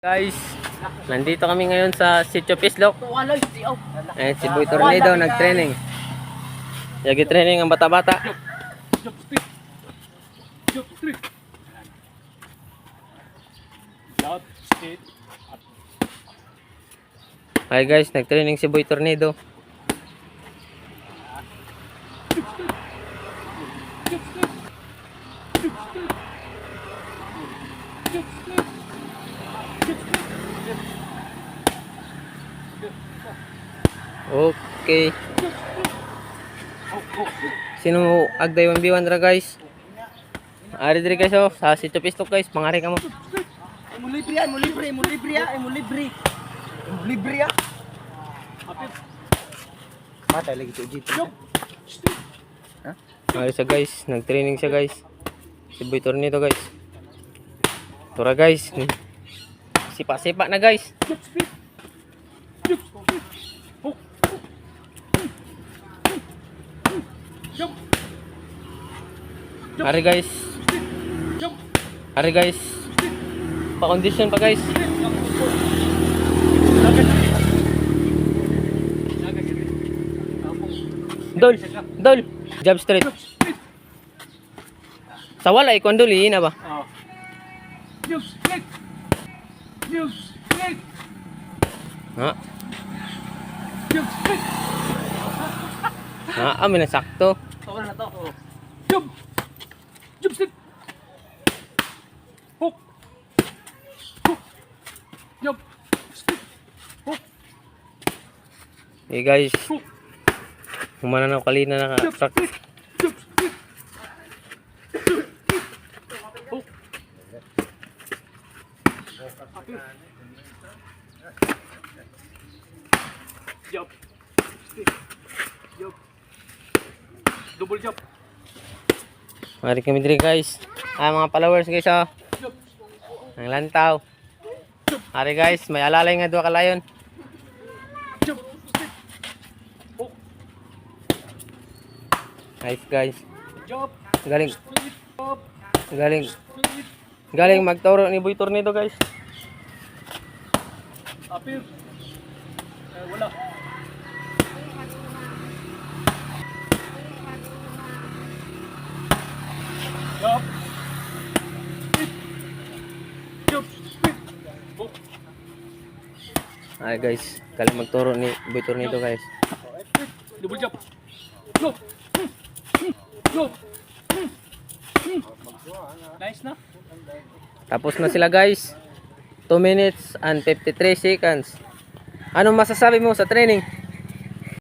Guys, nandito kami ngayon sa Sitio Pislok. Eh, si Boy Tornado nag-training. Yagi training ang bata-bata. Hi guys, nag-training si Boy Tornado. Okay. Sino agday 1v1 ra guys? Ari diri guys oh, sa Sitio Pislok guys, mangari ka mo. Mo libre ya. Mata lagi tu dito. Ha? Ari siya guys, nag-training siya guys. Si Boy Tornado guys. Tura guys. Sipa-sipa na guys. Ari guys. Ari guys. Pa-condition pa guys. Dol, dol. Jab straight. Sa wala ikon dol na ba? Ha? Ha, amin na sakto. Okay na to. Jump stick. Hook. Hook. Jump stick. Hook. Hey guys, Hook. humana na kalina na Jump practice. stick. Jump stick. Hook. Jump stick. Jump. Double jump. Mari kami diri guys. Mga followers guys oh. Jump. Ang lantaw. Mari guys, may alalay nga duha ka layon. Jump stick. Hook. Nice guys. Jump. Galing, Split. Jump. galing. Split. Galing magturo ni Boy Tornado guys. Apir. Wala. Jump. Split. Jump. Split. Hook. Ay guys, galing magturo ni Boy Tornado guys. Split. Double jump. Go. Go. Nice na. Tapos na sila guys. 2 minutes and 53 seconds. Anong masasabi mo sa training?